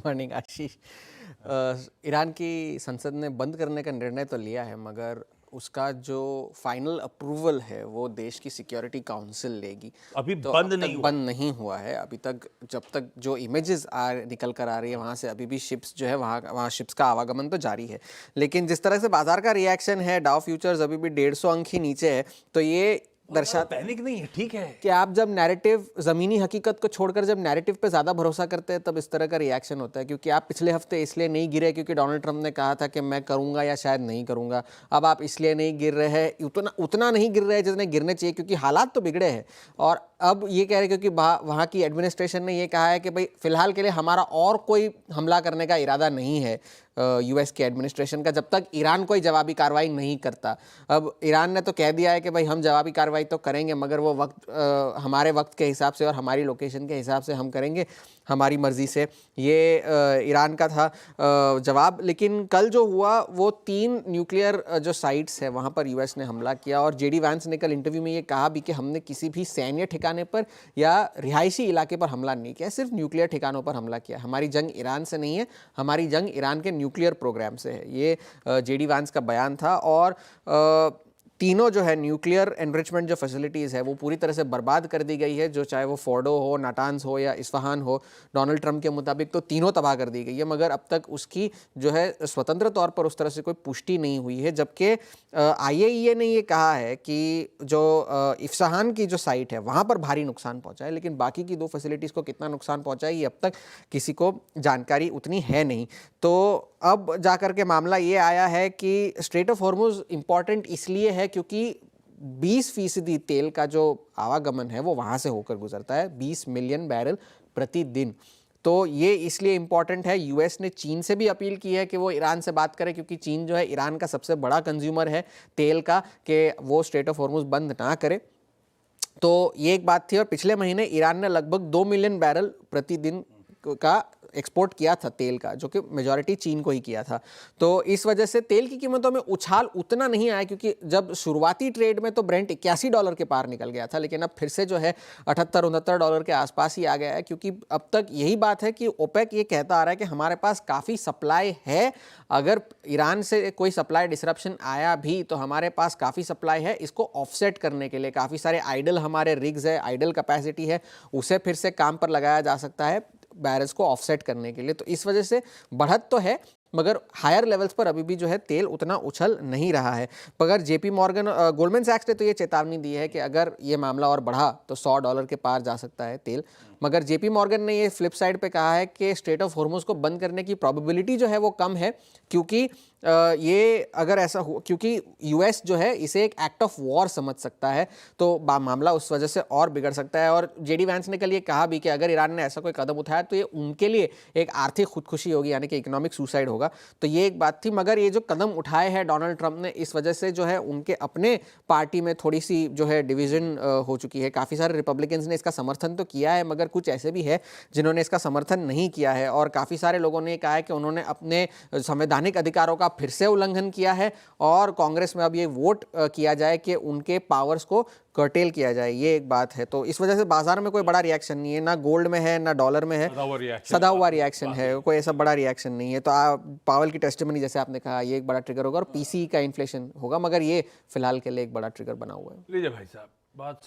Morning आशीष। Iran की संसद ने बंद करने का निर्णय तो लिया है, मगर उसका जो फाइनल अप्रूवल है वो देश की सिक्योरिटी काउंसिल लेगी। अभी तो बंद अब तक नहीं हुआ। बंद नहीं हुआ है अभी तक। जब तक जो इमेजेस निकल कर आ रही है वहाँ से अभी भी शिप्स जो है वहाँ शिप्स का आवागमन तो जारी है। लेकिन जिस तरह से बाजार का रिएक्शन है, डाउ फ्यूचर्स अभी भी 150 अंक ही नीचे है, तो ये दर्शाता पैनिक नहीं है, ठीक है। कि आप जब नैरेटिव, ज़मीनी हकीकत को छोड़कर जब नैरेटिव पे ज़्यादा भरोसा करते हैं तब इस तरह का रिएक्शन होता है। क्योंकि आप पिछले हफ्ते इसलिए नहीं गिरे क्योंकि डोनाल्ड ट्रंप ने कहा था कि मैं करूंगा या शायद नहीं करूंगा। अब आप इसलिए नहीं गिर रहे हैं, उतना नहीं गिर रहे हैं जितने गिरने चाहिए, क्योंकि हालात तो बिगड़े हैं। और अब ये कह रहे हैं क्योंकि वहाँ की एडमिनिस्ट्रेशन ने ये कहा है कि भाई फिलहाल के लिए हमारा और कोई हमला करने का इरादा नहीं है यूएस के एडमिनिस्ट्रेशन का, जब तक ईरान कोई जवाबी कार्रवाई नहीं करता। अब ईरान ने तो कह दिया है कि भाई हम जवाबी कार्रवाई तो करेंगे, मगर वो वक्त हमारे वक्त के हिसाब से और हमारी लोकेशन के हिसाब से हम करेंगे, हमारी मर्जी से। ये ईरान का था जवाब। लेकिन कल जो हुआ वो 3 न्यूक्लियर जो साइट्स है वहाँ पर यूएस ने हमला किया। और जेडी वांस ने कल इंटरव्यू में ये कहा भी कि हमने किसी भी सैन्य ठिकाने पर या रिहायशी इलाके पर हमला नहीं किया, सिर्फ न्यूक्लियर ठिकानों पर हमला किया। हमारी जंग ईरान से नहीं है, हमारी जंग ईरान के न्यूक्लियर प्रोग्राम से है। ये जेडी वांस का बयान था। और तीनों जो है न्यूक्लियर एनरिचमेंट जो फैसिलिटीज़ है वो पूरी तरह से बर्बाद कर दी गई है, जो चाहे वो फोर्डो हो, नाटान्स हो या इस्फहान हो। डोनाल्ड ट्रंप के मुताबिक तो तीनों तबाह कर दी गई है, मगर अब तक उसकी जो है स्वतंत्र तौर पर उस तरह से कोई पुष्टि नहीं हुई है। जबकि आईएईए ने ये कहा है कि जो इस्फहान की जो साइट है वहाँ पर भारी नुकसान पहुँचा है, लेकिन बाकी की 2 फैसिलिटीज़ को कितना नुकसान पहुँचा है ये अब तक किसी को जानकारी उतनी है नहीं। तो अब जाकर के मामला ये आया है कि स्ट्रेट ऑफ हॉर्मुज़ इंपॉर्टेंट इसलिए है क्योंकि 20% तेल का जो आवागमन है वो वहाँ से होकर गुजरता है, 20 मिलियन बैरल प्रतिदिन। तो ये इसलिए इंपॉर्टेंट है। यूएस ने चीन से भी अपील की है कि वो ईरान से बात करे, क्योंकि चीन जो है ईरान का सबसे बड़ा कंज्यूमर है तेल का, कि वो स्ट्रेट ऑफ हॉर्मुज़ बंद ना करे। तो ये एक बात थी। और पिछले महीने ईरान ने लगभग 2 मिलियन बैरल प्रतिदिन का एक्सपोर्ट किया था तेल का, जो कि मेजॉरिटी चीन को ही किया था। तो इस वजह से तेल की कीमतों में उछाल उतना नहीं आया, क्योंकि जब शुरुआती ट्रेड में तो ब्रेंट $81 के पार निकल गया था, लेकिन अब फिर से जो है $78-69 के आसपास ही आ गया है। क्योंकि अब तक यही बात है कि ओपेक ये कहता आ रहा है कि हमारे पास काफ़ी सप्लाई है, अगर ईरान से कोई सप्लाई डिसरप्शन आया भी तो हमारे पास काफ़ी सप्लाई है। इसको ऑफसेट करने के लिए काफ़ी सारे आइडल हमारे रिग्स है, आइडल कैपेसिटी है, उसे फिर से काम पर लगाया जा सकता है बैरल्स को ऑफसेट करने के लिए। तो इस वजह से बढ़त तो है, मगर हायर लेवल्स पर अभी भी जो है तेल उतना उछल नहीं रहा है। मगर जेपी मॉर्गन, गोल्डमैन सैक्स ने तो ये चेतावनी दी है कि अगर ये मामला और बढ़ा तो $100 के पार जा सकता है तेल। मगर जेपी मॉर्गन ने ये फ्लिप साइड पे कहा है कि स्ट्रेट ऑफ हॉर्मुज़ को बंद करने की प्रोबेबिलिटी जो है वो कम है, क्योंकि ये अगर ऐसा हो, क्योंकि यूएस जो है इसे एक एक्ट ऑफ वॉर समझ सकता है, तो मामला उस वजह से और बिगड़ सकता है। और जेडी वैंस ने कल ये कहा भी कि अगर ईरान ने ऐसा कोई कदम उठाया तो ये उनके लिए एक आर्थिक खुदकुशी होगी, यानी कि इकोनॉमिक सुसाइड होगा। तो ये एक बात थी। मगर ये जो कदम उठाए हैं डोनाल्ड ट्रंप ने, इस वजह से जो है उनके अपने पार्टी में थोड़ी सी जो है डिवीजन हो चुकी है। काफ़ी सारे रिपब्लिकन्स ने इसका समर्थन तो किया है, मगर कुछ ऐसे भी है जिन्होंने इसका समर्थन नहीं किया है। और काफ़ी सारे लोगों ने कहा है कि उन्होंने अपने संवैधानिक अधिकारों का फिर से उल्लंघन किया है, और कांग्रेस में अब ये वोट किया जाए कि उनके पावर्स को कर्टेल किया जाए। ये एक बात है। तो इस वजह से बाजार में कोई बड़ा रिएक्शन नहीं है, ना गोल्ड में है ना डॉलर में है, सदा हुआ रिएक्शन है, कोई ऐसा बड़ा रिएक्शन नहीं है। तो पावल की टेस्टिमनी जैसे आपने कहा ये एक बड़ा ट्रिगर होगा, और पीसी का इन्फ्लेशन होगा, मगर ये फिलहाल के लिए एक बड़ा ट्रिगर बना हुआ है। लीजिए भाई साहब, बात